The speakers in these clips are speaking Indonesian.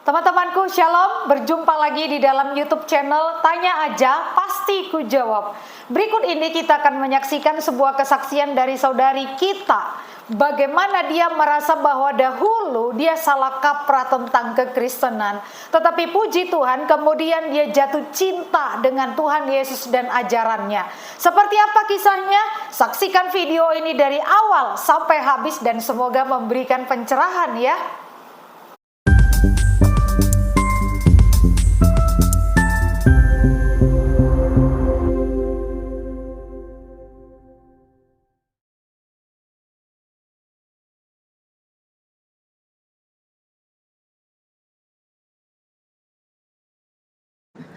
Teman-temanku, Shalom, berjumpa lagi di dalam YouTube channel Tanya Aja, Pasti Ku Jawab. Berikut ini kita akan menyaksikan sebuah kesaksian dari saudari kita. Bagaimana dia merasa bahwa dahulu dia salah kaprah tentang kekristenan. Tetapi puji Tuhan, kemudian dia jatuh cinta dengan Tuhan Yesus dan ajarannya. Seperti apa kisahnya? Saksikan video ini dari awal sampai habis dan semoga memberikan pencerahan ya.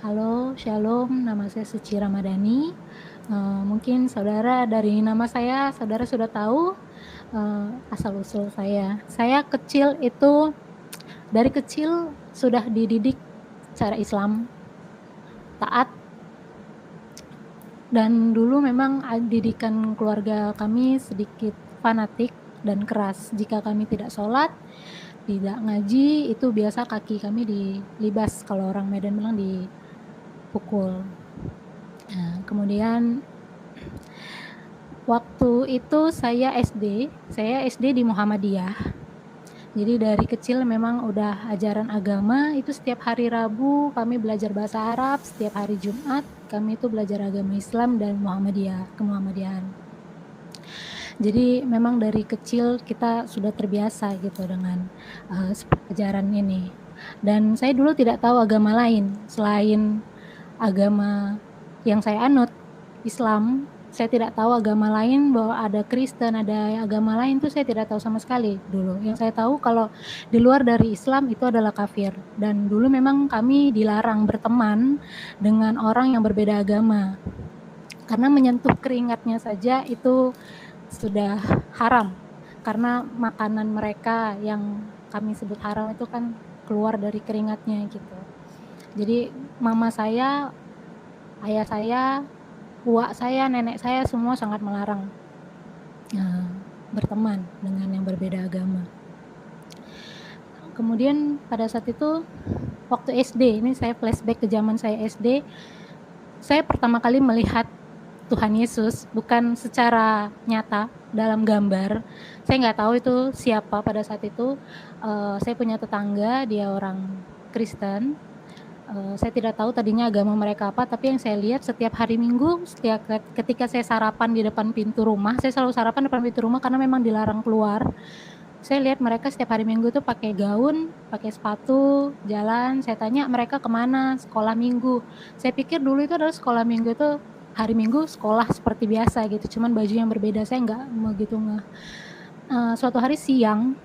Halo, Shalom, nama saya Suci Ramadhani. Mungkin saudara dari nama saya, saudara sudah tahu asal-usul saya. Saya kecil itu, dari kecil sudah dididik secara Islam, taat. Dan dulu memang didikan keluarga kami sedikit fanatik dan keras. Jika kami tidak sholat, tidak ngaji, itu biasa kaki kami dilibas, kalau orang Medan bilang dipukul. Nah, kemudian waktu itu saya SD di Muhammadiyah. Jadi dari kecil memang udah ajaran agama itu setiap hari Rabu kami belajar bahasa Arab, setiap hari Jumat kami itu belajar agama Islam dan kemuhammadiyahan. Jadi memang dari kecil kita sudah terbiasa gitu dengan ajaran ini. Dan saya dulu tidak tahu agama lain selain agama yang saya anut, Islam. Saya tidak tahu agama lain, bahwa ada Kristen, ada agama lain, itu saya tidak tahu sama sekali dulu. Yang saya tahu kalau di luar dari Islam itu adalah kafir. Dan dulu memang kami dilarang berteman dengan orang yang berbeda agama. Karena menyentuh keringatnya saja itu sudah haram. Karena makanan mereka yang kami sebut haram itu kan keluar dari keringatnya gitu. Jadi mama saya, ayah saya, uak saya, nenek saya semua sangat melarang berteman dengan yang berbeda agama. Kemudian pada saat itu waktu SD, ini saya flashback ke zaman saya SD, saya pertama kali melihat Tuhan Yesus bukan secara nyata dalam gambar. Saya nggak tahu itu siapa pada saat itu. Saya punya tetangga, dia orang Kristen. Saya tidak tahu tadinya agama mereka apa, tapi yang saya lihat setiap hari Minggu, ketika saya sarapan di depan pintu rumah, saya selalu sarapan di depan pintu rumah karena memang dilarang keluar. Saya lihat mereka setiap hari Minggu tuh pakai gaun, pakai sepatu, jalan. Saya tanya mereka kemana, sekolah Minggu. Saya pikir dulu itu adalah sekolah Minggu itu hari Minggu sekolah seperti biasa gitu, cuman baju yang berbeda. Saya nggak begitu ngeh. Suatu hari siang,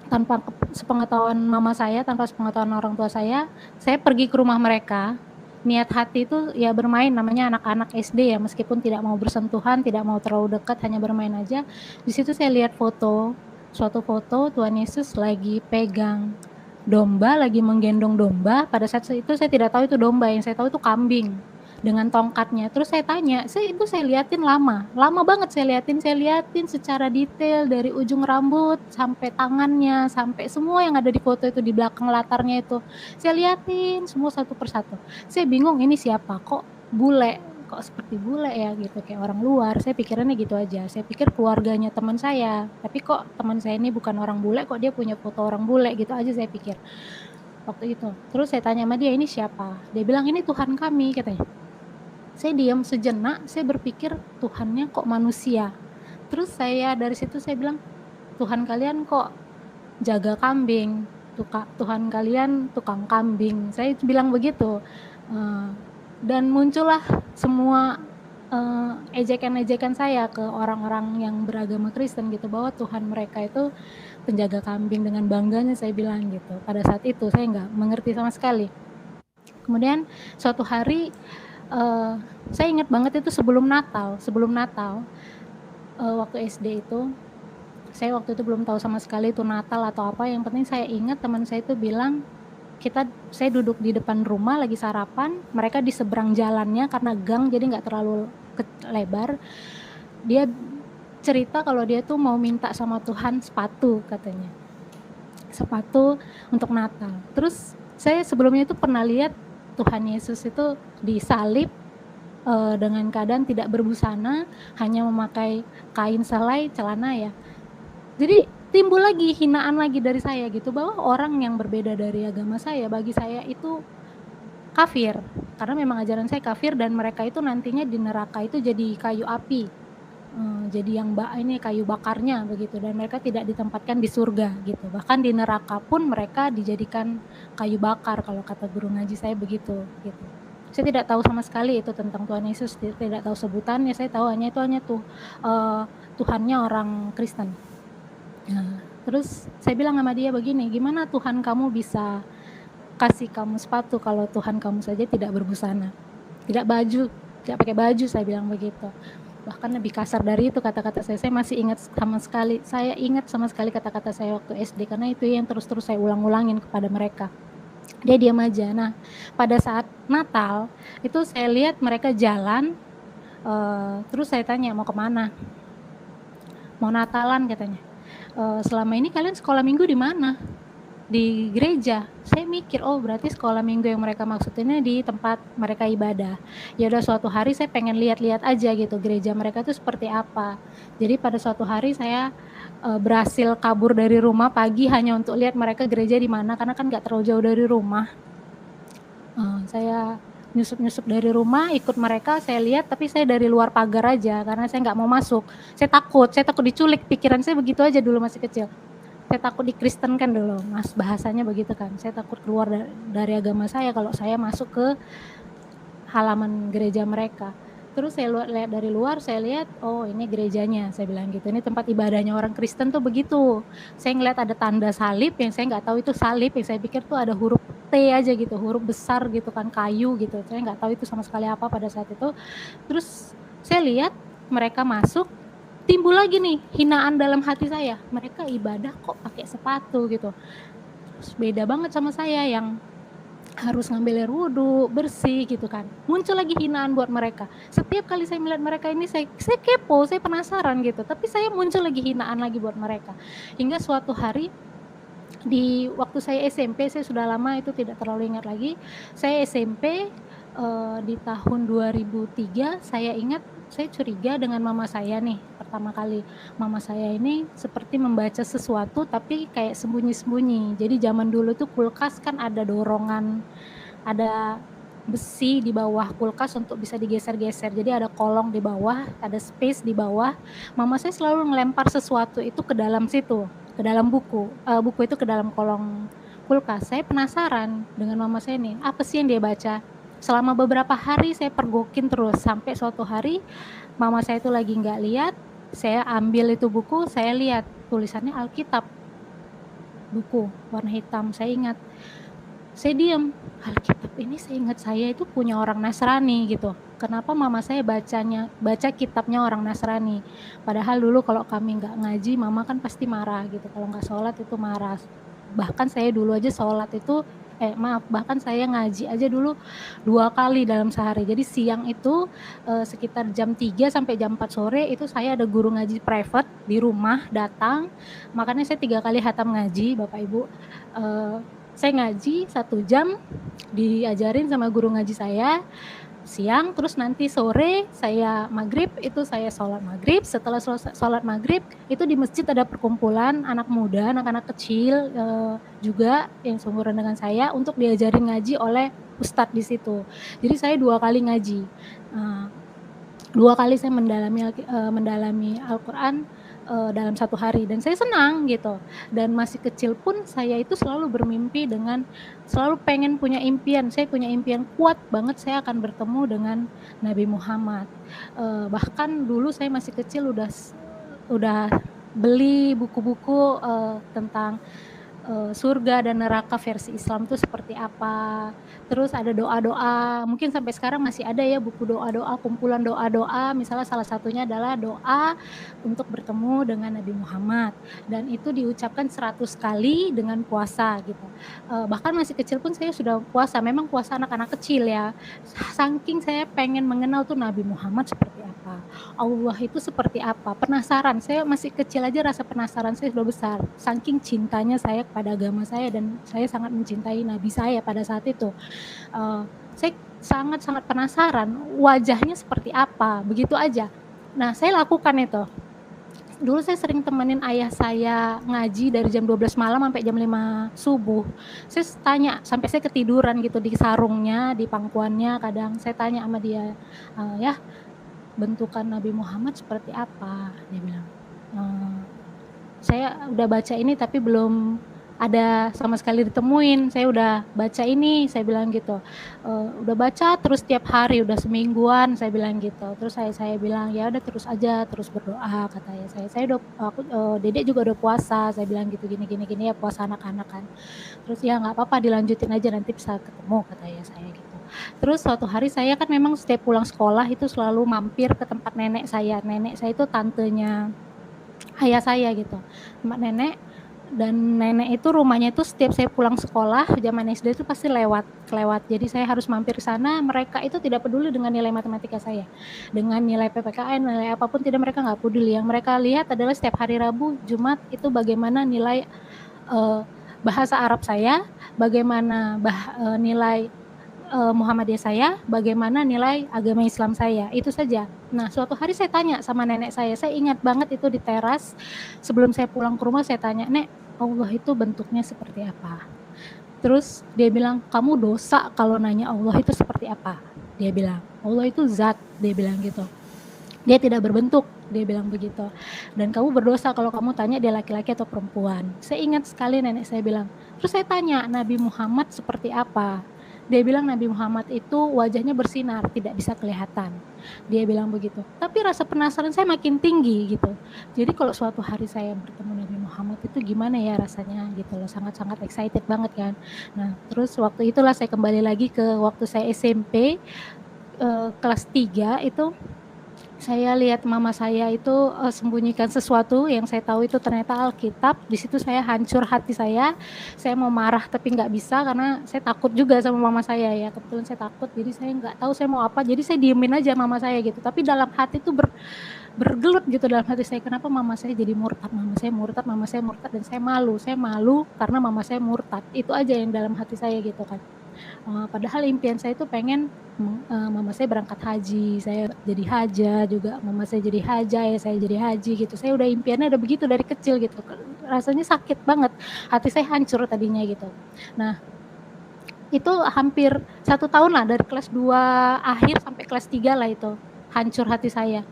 tanpa sepengetahuan mama saya, tanpa sepengetahuan orang tua saya pergi ke rumah mereka. Niat hati itu ya bermain, namanya anak-anak SD ya, meskipun tidak mau bersentuhan, tidak mau terlalu dekat, hanya bermain aja. Di situ saya lihat suatu foto Tuhan Yesus lagi pegang domba, lagi menggendong domba. Pada saat itu saya tidak tahu itu domba, yang saya tahu itu kambing dengan tongkatnya. Terus saya tanya, saya liatin lama banget, saya liatin secara detail dari ujung rambut sampai tangannya, sampai semua yang ada di foto itu di belakang latarnya itu. Saya liatin semua satu persatu. Saya bingung, ini siapa? Kok bule? Kok seperti bule ya gitu, kayak orang luar. Saya pikirannya gitu aja. Saya pikir keluarganya teman saya. Tapi kok teman saya ini bukan orang bule, kok dia punya foto orang bule, gitu aja saya pikir waktu itu. Terus saya tanya sama dia, ini siapa? Dia bilang, ini Tuhan kami, katanya. Saya diam sejenak, saya berpikir Tuhannya kok manusia. Terus dari situ saya bilang, Tuhan kalian kok jaga kambing, Tuhan kalian tukang kambing. Saya bilang begitu. Dan muncullah semua ejekan-ejekan saya ke orang-orang yang beragama Kristen gitu, bahwa Tuhan mereka itu penjaga kambing. Dengan bangganya saya bilang gitu. Pada saat itu saya nggak mengerti sama sekali. Kemudian suatu hari, saya ingat banget itu sebelum Natal, waktu SD itu, saya waktu itu belum tahu sama sekali itu Natal atau apa. Yang penting saya ingat teman saya itu bilang, saya duduk di depan rumah lagi sarapan, mereka di seberang jalannya karena gang jadi nggak terlalu lebar. Dia cerita kalau dia tuh mau minta sama Tuhan sepatu katanya. sepatu untuk Natal. Terus saya sebelumnya itu pernah lihat Tuhan Yesus itu disalib dengan keadaan tidak berbusana, hanya memakai kain selai, celana ya. Jadi timbul lagi hinaan lagi dari saya gitu, bahwa orang yang berbeda dari agama saya, bagi saya itu kafir. Karena memang ajaran saya kafir, dan mereka itu nantinya di neraka itu jadi kayu api. Jadi yang ini kayu bakarnya begitu, dan mereka tidak ditempatkan di surga gitu. Bahkan di neraka pun mereka dijadikan kayu bakar, kalau kata guru ngaji saya begitu gitu. Saya tidak tahu sama sekali itu tentang Tuhan Yesus, tidak tahu sebutannya. Saya tahu hanya Tuhannya orang Kristen. Nah, terus saya bilang sama dia begini, gimana Tuhan kamu bisa kasih kamu sepatu kalau Tuhan kamu saja tidak berbusana, tidak pakai baju, saya bilang begitu. Bahkan lebih kasar dari itu kata-kata saya masih ingat sama sekali kata-kata saya waktu SD, karena itu yang terus-terus saya ulang-ulangin kepada mereka. Dia diam aja. Nah, pada saat Natal itu saya lihat mereka jalan, terus saya tanya mau kemana, mau Natalan katanya. Selama ini kalian sekolah minggu di mana? Di gereja. Saya mikir, oh berarti sekolah minggu yang mereka maksudnya di tempat mereka ibadah. Ya udah, suatu hari saya pengen lihat-lihat aja gitu gereja mereka itu seperti apa. Jadi pada suatu hari saya berhasil kabur dari rumah pagi hanya untuk lihat mereka gereja di mana, karena kan nggak terlalu jauh dari rumah. Saya nyusup dari rumah ikut mereka, saya lihat, tapi saya dari luar pagar aja karena saya nggak mau masuk. Saya takut diculik, pikiran saya begitu aja dulu masih kecil. Saya takut dikristen kan dulu, mas, bahasanya begitu kan. Saya takut keluar dari agama saya kalau saya masuk ke halaman gereja mereka. Terus saya lihat dari luar, saya lihat, oh ini gerejanya, saya bilang gitu. Ini tempat ibadahnya orang Kristen tuh begitu. Saya ngeliat ada tanda salib yang saya nggak tahu itu salib, yang saya pikir tuh ada huruf T aja gitu, huruf besar gitu kan, kayu gitu. Saya nggak tahu itu sama sekali apa pada saat itu. Terus saya lihat mereka masuk, timbul lagi nih hinaan dalam hati saya. Mereka ibadah kok pakai sepatu gitu. Terus beda banget sama saya yang harus ngambil air wudhu, bersih gitu kan. Muncul lagi hinaan buat mereka. Setiap kali saya melihat mereka ini, saya kepo, saya penasaran gitu. Tapi saya muncul lagi hinaan lagi buat mereka. Hingga suatu hari, di waktu saya SMP, saya sudah lama itu tidak terlalu ingat lagi. Saya SMP di tahun 2003, saya ingat saya curiga dengan mama saya nih. Pertama kali mama saya ini seperti membaca sesuatu tapi kayak sembunyi-sembunyi. Jadi zaman dulu tuh kulkas kan ada dorongan, ada besi di bawah kulkas untuk bisa digeser-geser. Jadi ada kolong di bawah, ada space di bawah. Mama saya selalu ngelempar sesuatu itu ke dalam situ, ke dalam buku itu ke dalam kolong kulkas. Saya penasaran dengan mama saya nih, apa sih yang dia baca? Selama beberapa hari saya pergokin terus, sampai suatu hari mama saya itu lagi nggak lihat, saya ambil itu buku, saya lihat tulisannya Alkitab, buku warna hitam. Saya ingat, saya diam, Alkitab ini saya ingat saya itu punya orang Nasrani gitu. Kenapa mama saya baca kitabnya orang Nasrani? Padahal dulu kalau kami nggak ngaji, mama kan pasti marah gitu. Kalau nggak sholat itu marah. Bahkan saya dulu aja sholat itu bahkan saya ngaji aja dulu 2 kali dalam sehari. Jadi siang itu sekitar jam 3 sampai jam 4 sore itu saya ada guru ngaji private di rumah datang. Makanya saya 3 kali hatam ngaji, Bapak Ibu. Saya ngaji 1 jam diajarin sama guru ngaji saya siang, terus nanti sore saya maghrib, itu saya sholat maghrib. Setelah sholat maghrib itu di masjid ada perkumpulan anak muda, anak-anak kecil juga yang seumuran dengan saya, untuk diajarin ngaji oleh ustadz di situ. Jadi saya 2 kali ngaji, 2 kali saya mendalami Al-Quran dalam 1 hari, dan saya senang gitu. Dan masih kecil pun saya itu selalu bermimpi selalu pengen punya impian. Saya punya impian kuat banget, saya akan bertemu dengan Nabi Muhammad. Bahkan dulu saya masih kecil udah beli buku-buku tentang surga dan neraka versi Islam itu seperti apa. Terus ada doa-doa, mungkin sampai sekarang masih ada ya buku doa-doa, kumpulan doa-doa. Misalnya salah satunya adalah doa untuk bertemu dengan Nabi Muhammad, dan itu diucapkan 100 kali dengan puasa gitu. Bahkan masih kecil pun saya sudah puasa, memang puasa anak-anak kecil ya. Saking saya pengen mengenal tuh Nabi Muhammad seperti apa, Allah itu seperti apa, penasaran. Saya masih kecil aja rasa penasaran saya sudah besar, saking cintanya saya pada agama saya dan saya sangat mencintai nabi saya pada saat itu. Saya sangat-sangat penasaran wajahnya seperti apa, begitu aja. Nah, saya lakukan itu. Dulu saya sering temenin ayah saya ngaji dari jam 12 malam sampai jam 5 subuh. Saya tanya sampai saya ketiduran gitu di sarungnya, di pangkuannya, kadang saya tanya sama dia, "Ya, bentukan Nabi Muhammad seperti apa?" Dia bilang. Saya udah baca ini tapi belum ada sama sekali ditemuin. Saya udah baca ini, saya bilang gitu. Udah baca terus tiap hari, udah semingguan, saya bilang gitu. Terus saya bilang, ya udah terus aja, terus berdoa, kata ayah saya. Saya udah, Dedek juga udah puasa, saya bilang gitu, gini ya puasa anak-anak kan. Terus ya nggak apa-apa, dilanjutin aja nanti bisa ketemu, kata ayah saya gitu. Terus suatu hari saya kan memang setiap pulang sekolah itu selalu mampir ke tempat nenek saya. Nenek saya itu tantenya ayah saya gitu, tempat nenek. Dan nenek itu rumahnya itu setiap saya pulang sekolah zaman SD itu pasti lewat. Jadi saya harus mampir ke sana. Mereka itu tidak peduli dengan nilai matematika saya, dengan nilai PPKN, nilai apapun tidak, mereka nggak peduli. Yang mereka lihat adalah setiap hari Rabu, Jumat itu bagaimana nilai bahasa Arab saya, bagaimana nilai Muhammadiyah saya, bagaimana nilai agama Islam saya, itu saja. Nah, suatu hari saya tanya sama nenek saya ingat banget itu di teras, sebelum saya pulang ke rumah saya tanya, "Nek, Allah itu bentuknya seperti apa?" Terus dia bilang, "Kamu dosa kalau nanya Allah itu seperti apa." Dia bilang, "Allah itu zat," dia bilang gitu. "Dia tidak berbentuk," dia bilang begitu. "Dan kamu berdosa kalau kamu tanya dia laki-laki atau perempuan." Saya ingat sekali nenek saya bilang. Terus saya tanya, "Nabi Muhammad seperti apa?" Dia bilang Nabi Muhammad itu wajahnya bersinar, tidak bisa kelihatan. Dia bilang begitu. Tapi rasa penasaran saya makin tinggi gitu. Jadi kalau suatu hari saya bertemu Nabi Muhammad itu gimana ya rasanya gitu loh. Sangat-sangat excited banget kan. Nah, terus waktu itulah saya kembali lagi ke waktu saya SMP, kelas 3 itu saya lihat mama saya itu sembunyikan sesuatu yang saya tahu itu ternyata Alkitab. Di situ saya hancur hati saya mau marah tapi nggak bisa karena saya takut juga sama mama saya ya. Kebetulan saya takut, jadi saya nggak tahu saya mau apa. Jadi saya diemin aja mama saya gitu. Tapi dalam hati itu bergelut gitu dalam hati saya, kenapa mama saya jadi murtad, mama saya murtad dan saya malu karena mama saya murtad. Itu aja yang dalam hati saya gitu kan. Padahal impian saya itu pengen mama saya berangkat haji, saya jadi haja juga, mama saya jadi haja, ya saya jadi haji gitu. Saya udah impiannya udah begitu dari kecil gitu. Rasanya sakit banget, hati saya hancur tadinya gitu. Nah, itu hampir 1 tahun lah, dari kelas 2 akhir sampai kelas 3 lah itu. Hancur hati saya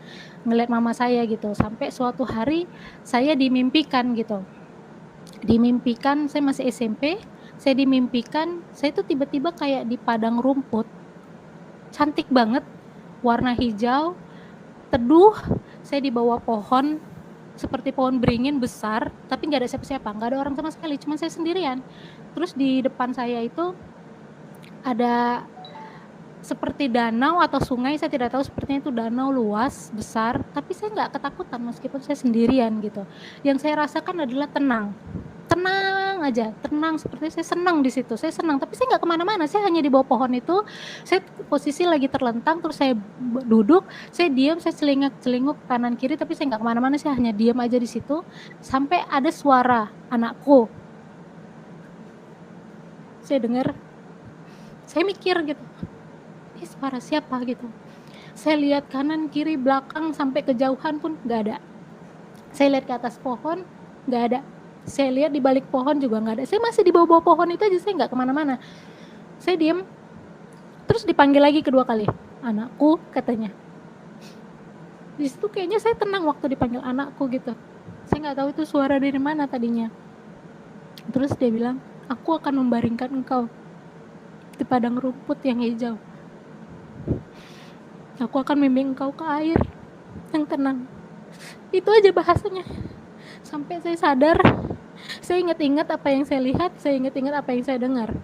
ngeliat mama saya gitu. Sampai suatu hari saya dimimpikan gitu. Dimimpikan, saya masih SMP, saya dimimpikan, saya tuh tiba-tiba kayak di padang rumput, cantik banget, warna hijau, teduh, saya di bawah pohon, seperti pohon beringin besar, tapi nggak ada siapa-siapa, nggak ada orang sama sekali, cuma saya sendirian. Terus di depan saya itu ada seperti danau atau sungai, saya tidak tahu, sepertinya itu danau luas, besar, tapi saya nggak ketakutan meskipun saya sendirian gitu. Yang saya rasakan adalah tenang aja, tenang, seperti saya senang di situ, saya senang, tapi saya nggak kemana-mana, saya hanya di bawah pohon itu, saya posisi lagi terlentang, terus saya duduk, saya diam, saya celinguk kanan kiri, tapi saya nggak kemana-mana, saya hanya diam aja di situ, sampai ada suara anakku, saya dengar, saya mikir gitu, ini suara siapa gitu, saya lihat kanan kiri belakang sampai kejauhan pun nggak ada, saya lihat ke atas pohon nggak ada, saya lihat di balik pohon juga nggak ada, saya masih di bawah pohon itu aja, saya nggak kemana-mana, saya diam, terus dipanggil lagi kedua kali, anakku, katanya. Di situ kayaknya saya tenang waktu dipanggil anakku gitu, saya nggak tahu itu suara dari mana tadinya. Terus dia bilang, aku akan membaringkan engkau di padang rumput yang hijau, aku akan membimbing engkau ke air yang tenang. Itu aja bahasanya. Sampai saya sadar, saya ingat-ingat apa yang saya lihat, saya ingat-ingat apa yang saya dengar.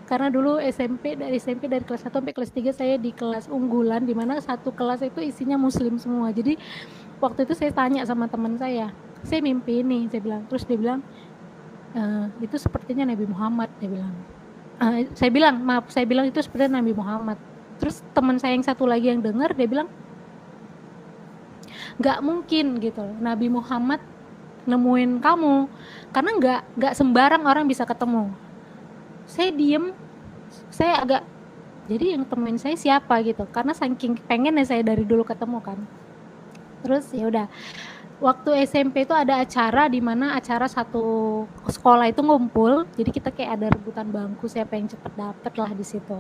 Karena dulu SMP dari kelas 1 sampai kelas 3 saya di kelas unggulan, di mana satu kelas itu isinya muslim semua. Jadi waktu itu saya tanya sama teman saya mimpi ini, saya bilang. Terus dia bilang, itu sepertinya Nabi Muhammad, dia bilang. Saya bilang itu sepertinya Nabi Muhammad. Terus teman saya yang satu lagi yang dengar, dia bilang, nggak mungkin gitu, Nabi Muhammad nemuin kamu, karena nggak sembarang orang bisa ketemu. Saya diem, saya agak, jadi yang temuin saya siapa gitu, karena saking pengennya saya dari dulu ketemu kan. Terus ya udah, waktu SMP itu ada acara di mana acara satu sekolah itu ngumpul, jadi kita kayak ada rebutan bangku siapa yang cepet dapet lah di situ.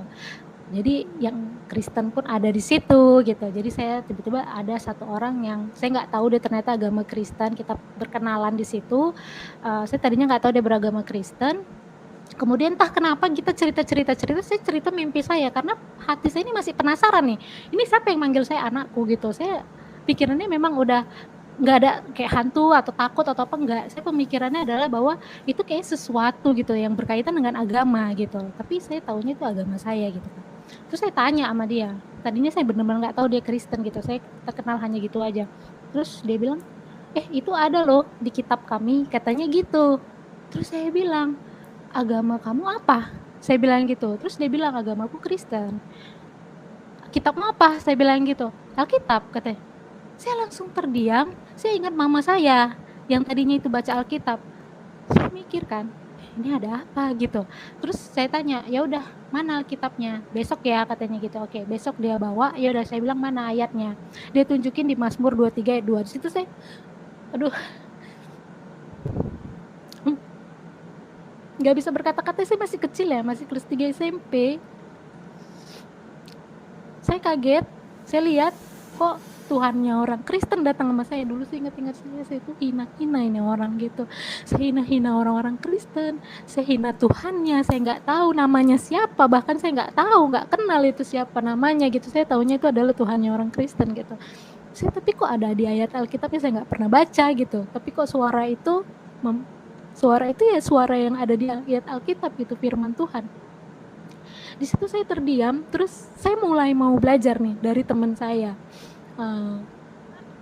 Jadi yang Kristen pun ada di situ gitu. Jadi saya tiba-tiba ada satu orang yang saya nggak tahu dia ternyata agama Kristen. Kita berkenalan di situ. Saya tadinya nggak tahu dia beragama Kristen. Kemudian entah kenapa kita cerita, saya cerita mimpi saya karena hati saya ini masih penasaran nih. Ini siapa yang manggil saya anakku gitu. Saya pikirannya memang udah nggak ada kayak hantu atau takut atau apa, enggak. Saya pemikirannya adalah bahwa itu kayak sesuatu gitu yang berkaitan dengan agama gitu. Tapi saya taunya itu agama saya gitu kan. Terus saya tanya sama dia. Tadinya saya benar-benar nggak tahu dia Kristen gitu. Saya terkenal hanya gitu aja. Terus dia bilang, itu ada loh di kitab kami, katanya gitu. Terus saya bilang, agama kamu apa? Saya bilang gitu. Terus dia bilang, agamaku Kristen. Kitabmu apa? Saya bilang gitu. Alkitab, katanya. Saya langsung terdiam. Saya ingat mama saya yang tadinya itu baca Alkitab. Saya mikir kan, ini ada apa gitu. Terus saya tanya, ya udah mana Alkitabnya? Besok ya katanya gitu. Oke, besok dia bawa. Ya udah saya bilang mana ayatnya? Dia tunjukin di Mazmur 23 ayat 2. Di situ saya, aduh, nggak bisa berkata-kata. Saya masih kecil ya, masih kelas 3 SMP. Saya kaget, saya lihat kok Tuhannya orang Kristen datang sama saya. Dulu sih ingat-ingat saya itu hina-hina ini orang gitu. Saya hina-hina orang-orang Kristen, saya hina Tuhannya, saya nggak tahu namanya siapa, bahkan saya nggak tahu, nggak kenal itu siapa namanya gitu. Saya taunya itu adalah Tuhannya orang Kristen gitu. Tapi kok ada di ayat Alkitabnya saya nggak pernah baca gitu. Tapi kok suara itu ya suara yang ada di ayat Alkitab gitu, firman Tuhan. Di situ saya terdiam, terus saya mulai mau belajar nih dari teman saya.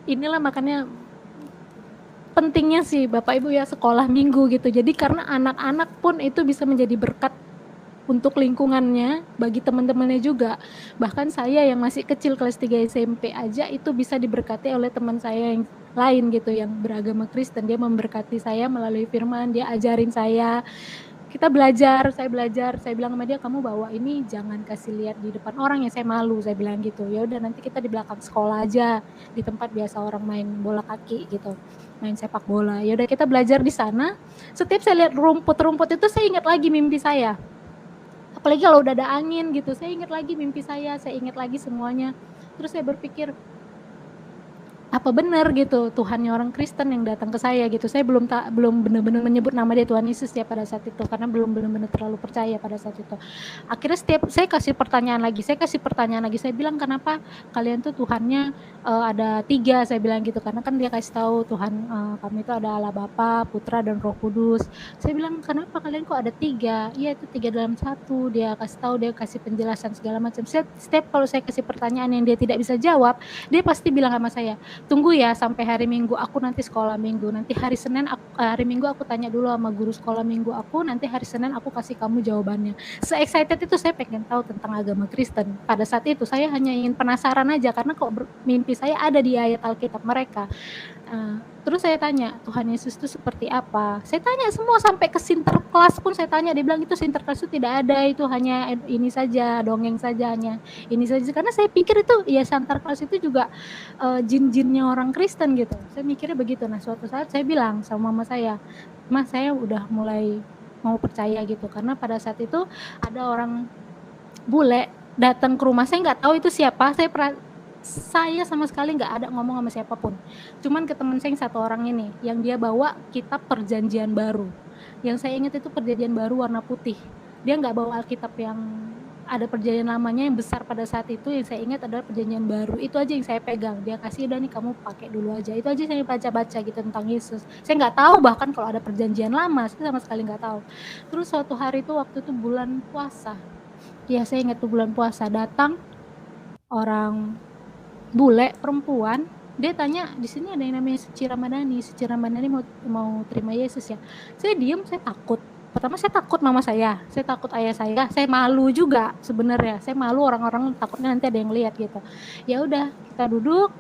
Inilah makanya pentingnya sih Bapak Ibu ya sekolah minggu gitu. Jadi karena anak-anak pun itu bisa menjadi berkat untuk lingkungannya, bagi teman-temannya juga. Bahkan saya yang masih kecil kelas 3 SMP aja itu bisa diberkati oleh teman saya yang lain gitu, yang beragama Kristen. Dia memberkati saya melalui firman, dia ajarin saya. Kita belajar, saya bilang sama dia, kamu bawa ini jangan kasih lihat di depan orang ya, saya malu, saya bilang gitu. Ya udah nanti kita di belakang sekolah aja, di tempat biasa orang main bola kaki gitu, main sepak bola. Ya udah kita belajar di sana. Setiap saya lihat rumput-rumput itu saya ingat lagi mimpi saya. Apalagi kalau udah ada angin gitu, saya ingat lagi mimpi saya ingat lagi semuanya. Terus saya berpikir, apa benar gitu Tuhannya orang Kristen yang datang ke saya gitu. Saya belum benar-benar menyebut nama dia Tuhan Yesus ya pada saat itu, karena belum benar-benar terlalu percaya pada saat itu. Akhirnya setiap saya kasih pertanyaan lagi, saya bilang, kenapa kalian tuh Tuhannya ada 3, saya bilang gitu, karena kan dia kasih tahu Tuhan kami itu ada Allah Bapa, Putra dan Roh Kudus. Saya bilang, kenapa kalian kok ada 3? Iya itu 3 dalam 1. Dia kasih tahu, dia kasih penjelasan segala macam. Setiap kalau saya kasih pertanyaan yang dia tidak bisa jawab, dia pasti bilang sama saya, tunggu ya sampai hari Minggu, aku nanti sekolah Minggu, nanti hari Senin hari Minggu aku tanya dulu sama guru sekolah Minggu aku, nanti hari Senin aku kasih kamu jawabannya. Se-excited itu saya pengen tahu tentang agama Kristen. Pada saat itu saya hanya ingin penasaran aja, karena kok mimpi saya ada di ayat Alkitab mereka. Terus saya tanya, Tuhan Yesus itu seperti apa? Saya tanya semua, sampai ke Sinterklas pun saya tanya. Dia bilang itu Sinterklas itu tidak ada, itu hanya ini saja, dongeng saja, hanya ini saja. Karena saya pikir itu ya Sinterklas itu juga jin-jinnya orang Kristen gitu. Saya mikirnya begitu. Nah suatu saat saya bilang sama mama saya, Mas saya udah mulai mau percaya gitu. Karena pada saat itu ada orang bule datang ke rumah, saya nggak tahu itu siapa. Saya sama sekali nggak ada ngomong sama siapapun, cuman ke teman saya yang satu orang ini, yang dia bawa kitab perjanjian baru. Yang saya ingat itu perjanjian baru warna putih. Dia nggak bawa Alkitab yang ada perjanjian lamanya yang besar pada saat itu. Yang saya ingat adalah perjanjian baru. Itu aja yang saya pegang. Dia kasih, udah nih kamu pakai dulu aja. Itu aja saya baca-baca gitu tentang Yesus. Saya nggak tahu bahkan kalau ada perjanjian lama, saya sama sekali nggak tahu. Terus suatu hari itu waktu itu bulan puasa, ya saya ingat tuh bulan puasa, datang orang bule perempuan. Dia tanya, di sini ada yang namanya Suci Ramadhani mau terima Yesus ya. Saya diam, saya takut. Pertama saya takut mama saya takut ayah saya malu juga sebenarnya. Saya malu orang-orang takutnya nanti ada yang lihat gitu. Ya udah kita duduk.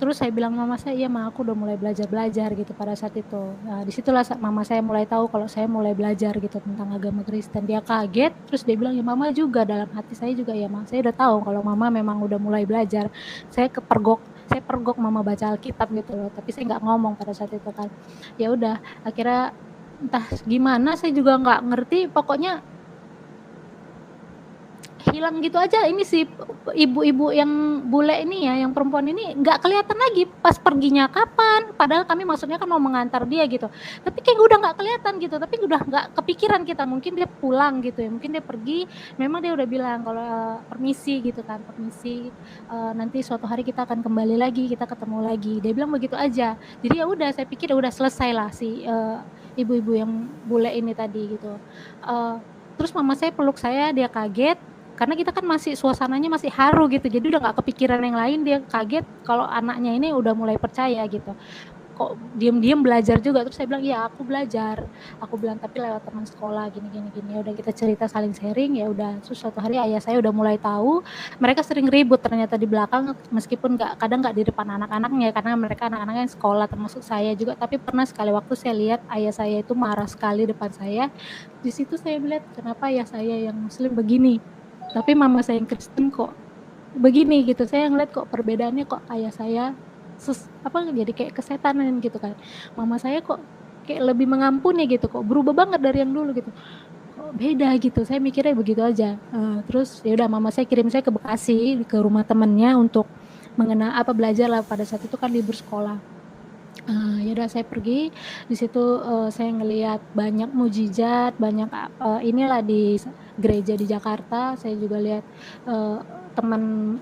Terus saya bilang mama saya, "Iya Ma, aku udah mulai belajar gitu pada saat itu." Nah, disitulah mama saya mulai tahu kalau saya mulai belajar gitu tentang agama Kristen. Dia kaget, terus dia bilang, "Ya Mama juga." Dalam hati saya juga, "Ya Ma, saya udah tahu kalau Mama memang udah mulai belajar." Saya pergok Mama baca Alkitab gitu loh, tapi saya nggak ngomong pada saat itu kan. Ya udah, akhirnya entah gimana saya juga nggak ngerti, pokoknya hilang gitu aja. Ini si ibu-ibu yang bule ini ya, yang perempuan ini nggak kelihatan lagi pas perginya kapan, padahal kami maksudnya kan mau mengantar dia gitu, tapi kayak udah nggak kelihatan gitu, tapi udah nggak kepikiran kita, mungkin dia pulang gitu ya, mungkin dia pergi, memang dia udah bilang kalau permisi gitu kan, permisi, nanti suatu hari kita akan kembali lagi, kita ketemu lagi, dia bilang begitu aja. Jadi ya udah, saya pikir udah selesai lah si ibu-ibu yang bule ini tadi gitu. Terus mama saya peluk saya, dia kaget karena kita kan masih suasananya masih haru gitu, jadi udah nggak kepikiran yang lain, dia kaget kalau anaknya ini udah mulai percaya gitu. Kok diem-diem belajar juga, terus saya bilang, "Iya aku belajar," aku bilang, "tapi lewat teman sekolah gini. Ya udah kita cerita saling sharing, ya udah." Terus suatu hari ayah saya udah mulai tahu, mereka sering ribut ternyata di belakang, meskipun kadang nggak di depan anak-anaknya, karena mereka anak-anaknya sekolah termasuk saya juga, tapi pernah sekali waktu saya lihat ayah saya itu marah sekali depan saya. Di situ saya melihat kenapa ayah saya yang muslim begini, tapi mama saya yang Kristen kok begini gitu. Saya ngeliat kok perbedaannya, kok ayah saya jadi kayak kesetanan gitu kan. Mama saya kok kayak lebih mengampuni gitu, kok berubah banget dari yang dulu gitu. Kok beda gitu. Saya mikirnya begitu aja. Terus ya udah mama saya kirim saya ke Bekasi ke rumah temennya untuk belajar lah, pada saat itu kan libur sekolah. Ya udah saya pergi di situ, saya ngelihat banyak mujizat, banyak inilah di gereja di Jakarta. Saya juga lihat teman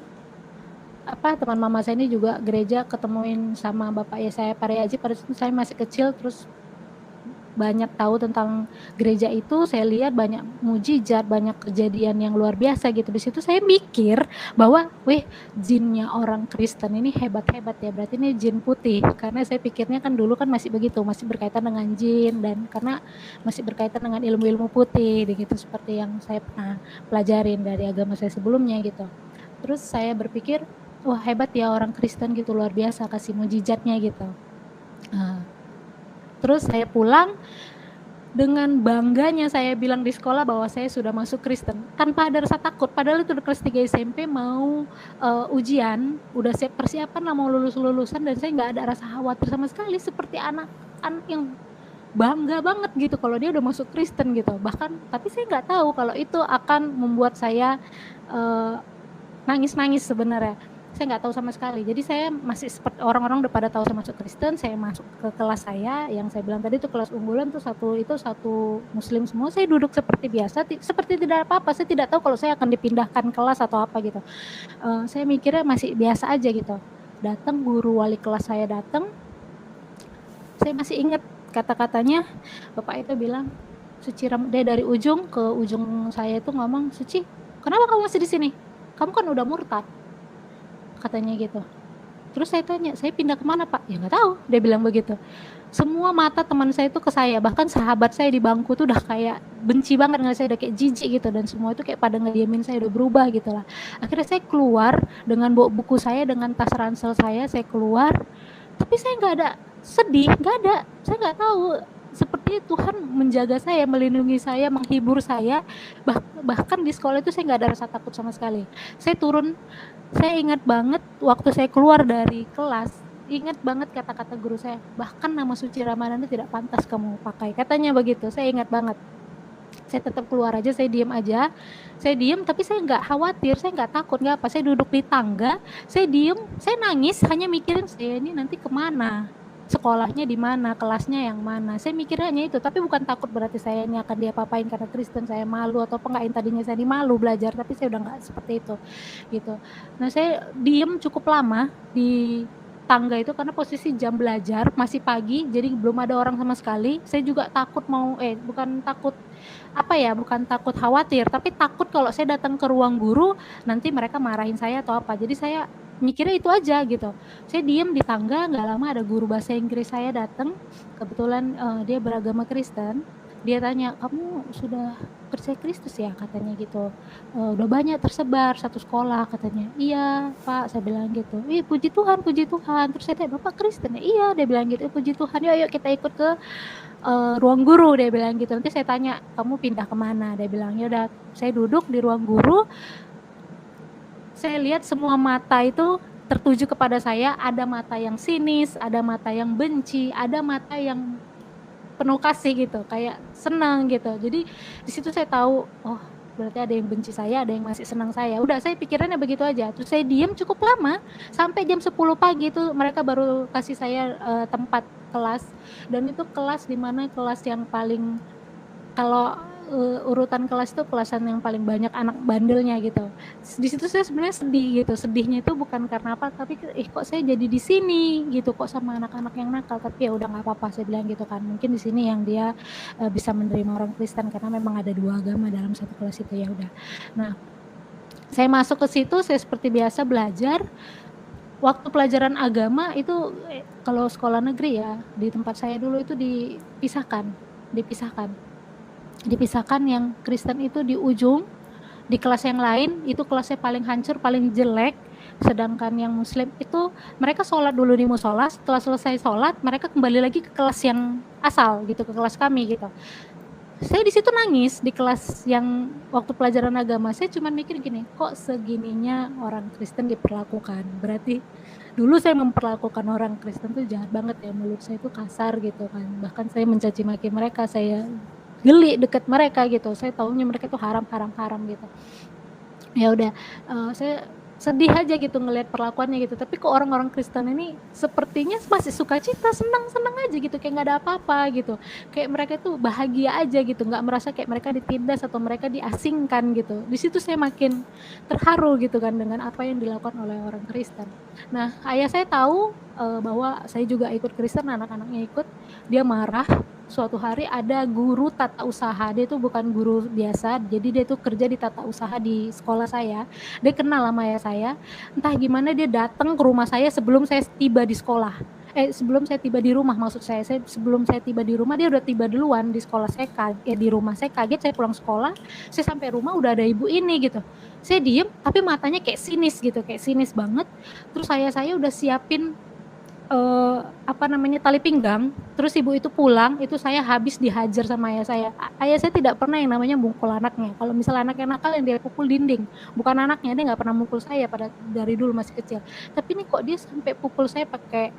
mama saya ini juga gereja ketemuin sama bapak ya saya Pariaji, pada saat itu saya masih kecil, terus banyak tahu tentang gereja itu, saya lihat banyak mujizat, banyak kejadian yang luar biasa gitu. Di situ saya mikir bahwa, jinnya orang Kristen ini hebat-hebat ya, berarti ini jin putih. Karena saya pikirnya kan dulu kan masih begitu, masih berkaitan dengan jin, dan karena masih berkaitan dengan ilmu-ilmu putih gitu, seperti yang saya pernah pelajarin dari agama saya sebelumnya gitu. Terus saya berpikir, wah hebat ya orang Kristen gitu, luar biasa kasih mujizatnya gitu. Terus saya pulang, dengan bangganya saya bilang di sekolah bahwa saya sudah masuk Kristen, tanpa ada rasa takut. Padahal itu udah kelas 3 SMP, mau ujian, udah siap persiapan lah mau lulusan, dan saya nggak ada rasa khawatir sama sekali, seperti anak-anak yang bangga banget gitu kalau dia udah masuk Kristen gitu. Bahkan, tapi saya nggak tahu kalau itu akan membuat saya nangis-nangis sebenarnya. Saya nggak tahu sama sekali. Jadi saya masih seperti orang-orang udah pada tahu saya masuk Kristen. Saya masuk ke kelas saya, yang saya bilang tadi itu kelas unggulan tuh satu muslim semua. Saya duduk seperti biasa, seperti tidak apa-apa. Saya tidak tahu kalau saya akan dipindahkan kelas atau apa gitu. Saya mikirnya masih biasa aja gitu. Datang guru wali kelas saya datang. Saya masih ingat kata-katanya. Bapak itu bilang, "Suci," dia dari ujung ke ujung saya itu ngomong, "Suci, kenapa kamu masih di sini? Kamu kan udah murtad," katanya gitu. Terus saya tanya, "Saya pindah kemana Pak?" "Ya nggak tahu," dia bilang begitu. Semua mata teman saya itu ke saya, bahkan sahabat saya di bangku tuh udah kayak benci banget ngeliat saya, udah kayak jijik gitu, dan semua itu kayak pada ngediamin saya, udah berubah gitu lah. Akhirnya saya keluar dengan bawa buku saya, dengan tas ransel saya keluar, tapi saya nggak ada sedih, nggak ada. Saya nggak tahu, seperti Tuhan menjaga saya, melindungi saya, menghibur saya. Bahkan di sekolah itu saya nggak ada rasa takut sama sekali. Saya turun, saya ingat banget waktu saya keluar dari kelas, ingat banget kata-kata guru saya, "Bahkan nama suci Ramadan itu tidak pantas kamu pakai," katanya begitu. Saya ingat banget. Saya tetap keluar aja, saya diam aja. Saya diam, tapi saya nggak khawatir, saya nggak takut, nggak apa. Saya duduk di tangga, saya diam, saya nangis, hanya mikirin saya ini nanti kemana, sekolahnya di mana, kelasnya yang mana. Saya mikirnya hanya itu, tapi bukan takut berarti saya ini akan diapa-apain karena Kristen, saya malu atau apa enggak. Yang tadinya saya malu belajar, tapi saya udah nggak seperti itu gitu. Nah, saya diem cukup lama di tangga itu karena posisi jam belajar masih pagi, jadi belum ada orang sama sekali. Saya juga takut bukan takut khawatir, tapi takut kalau saya datang ke ruang guru nanti mereka marahin saya atau apa. Jadi saya mikirnya itu aja gitu. Saya diem di tangga, nggak lama ada guru bahasa Inggris saya datang. Kebetulan dia beragama Kristen. Dia tanya, "Kamu sudah percaya Kristus ya?" katanya gitu. "Udah banyak tersebar satu sekolah," katanya. "Iya Pak," saya bilang gitu. "Ih puji Tuhan puji Tuhan." Terus saya tanya, "Bapak Kristen ya?" "Iya," dia bilang gitu. "Puji Tuhan, yuk yuk kita ikut ke ruang guru," dia bilang gitu. Nanti saya tanya, "Kamu pindah kemana?" Dia bilang. Ya udah, saya duduk di ruang guru, saya lihat semua mata itu tertuju kepada saya, ada mata yang sinis, ada mata yang benci, ada mata yang penuh kasih gitu, kayak senang gitu. Jadi di situ saya tahu, oh berarti ada yang benci saya, ada yang masih senang saya. Udah saya pikirannya begitu aja. Terus saya diam cukup lama, sampai jam 10 pagi itu mereka baru kasih saya tempat kelas. Dan itu kelas di mana kelas yang paling, kalau urutan kelas itu kelasan yang paling banyak anak bandelnya gitu. Di situ saya sebenarnya sedih gitu. Sedihnya itu bukan karena apa, tapi kok saya jadi di sini gitu, kok sama anak-anak yang nakal. Tapi ya udah nggak apa-apa, saya bilang gitu kan. Mungkin di sini yang dia bisa menerima orang Kristen karena memang ada 2 agama dalam satu kelas itu, ya udah. Nah, saya masuk ke situ, saya seperti biasa belajar. Waktu pelajaran agama itu kalau sekolah negeri ya, di tempat saya dulu itu dipisahkan yang Kristen itu di ujung, di kelas yang lain itu kelasnya paling hancur, paling jelek, sedangkan yang Muslim itu mereka sholat dulu di musola, setelah selesai sholat mereka kembali lagi ke kelas yang asal gitu, ke kelas kami gitu. Saya di situ nangis di kelas yang waktu pelajaran agama. Saya cuma mikir gini, kok segininya orang Kristen diperlakukan, berarti dulu saya memperlakukan orang Kristen tuh jahat banget ya, mulut saya itu kasar gitu kan, bahkan saya mencaci maki mereka, saya geli deket mereka gitu, saya taunya mereka tuh haram gitu. Ya udah, saya sedih aja gitu ngelihat perlakuannya gitu, tapi kok orang-orang Kristen ini sepertinya masih sukacita, senang-senang aja gitu, kayak nggak ada apa-apa gitu, kayak mereka tuh bahagia aja gitu, nggak merasa kayak mereka ditindas atau mereka diasingkan gitu. Di situ saya makin terharu gitu kan dengan apa yang dilakukan oleh orang Kristen. Nah, ayah saya tahu bahwa saya juga ikut Kristen, anak-anaknya ikut, dia marah. Suatu hari ada guru tata usaha, dia itu bukan guru biasa, jadi dia tuh kerja di tata usaha di sekolah saya. Dia kenal sama ayah saya, entah gimana dia datang ke rumah saya sebelum saya tiba di sekolah. Sebelum saya tiba di rumah, maksud saya sebelum saya tiba di rumah dia udah tiba duluan di sekolah saya, di rumah saya kaget, saya pulang sekolah, saya sampai rumah udah ada ibu ini gitu. Saya diem, tapi matanya kayak sinis gitu, kayak sinis banget. Terus saya udah siapin tali pinggang, terus ibu itu pulang, itu saya habis dihajar sama ayah saya. Ayah saya tidak pernah yang namanya mukul anaknya. Kalau misalnya anaknya nakal yang dia pukul dinding, bukan anaknya, dia nggak pernah mukul saya dari dulu masih kecil. Tapi ini kok dia sampai pukul saya pakai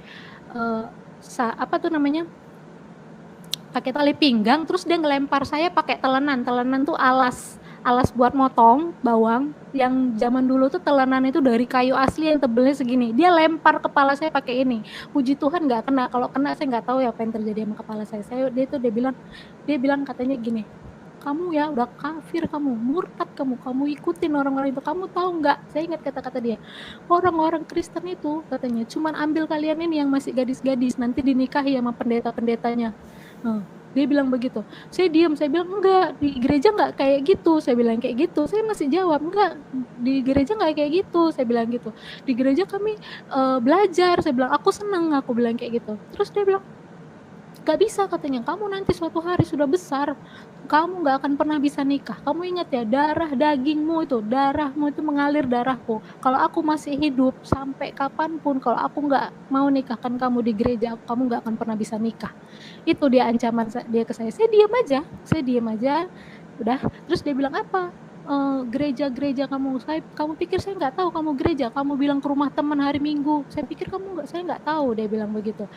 pakai tali pinggang, terus dia ngelempar saya pakai telenan tuh alas buat motong bawang, yang zaman dulu tuh telenan itu dari kayu asli yang tebelnya segini. Dia lempar kepala saya pakai ini. Puji Tuhan nggak kena. Kalau kena saya nggak tahu ya apa yang terjadi sama kepala saya. Dia bilang katanya gini, "Kamu ya udah kafir, kamu murtad, kamu ikutin orang-orang itu. Kamu tahu nggak?" Saya ingat kata-kata dia, "Orang-orang Kristen itu," katanya, "cuman ambil kalian ini yang masih gadis-gadis, nanti dinikahi sama pendeta-pendetanya." Dia bilang begitu. Saya diam, saya bilang, "Enggak, di gereja enggak kayak gitu." Saya bilang kayak gitu. Saya masih jawab, "Enggak, di gereja enggak kayak gitu." Saya bilang gitu. "Di gereja kami belajar." Saya bilang, "Aku senang," aku bilang kayak gitu. Terus dia bilang, "Gak bisa," katanya, "kamu nanti suatu hari sudah besar, kamu gak akan pernah bisa nikah. Kamu ingat ya, darahmu itu mengalir darahku. Kalau aku masih hidup sampai kapanpun, kalau aku gak mau nikahkan kamu di gereja, kamu gak akan pernah bisa nikah." Itu dia ancaman dia ke saya. Saya diam aja. Udah, terus dia bilang, "Apa? Gereja kamu pikir saya nggak tahu kamu gereja? Kamu bilang ke rumah teman hari Minggu, saya pikir saya nggak tahu." Dia bilang begitu.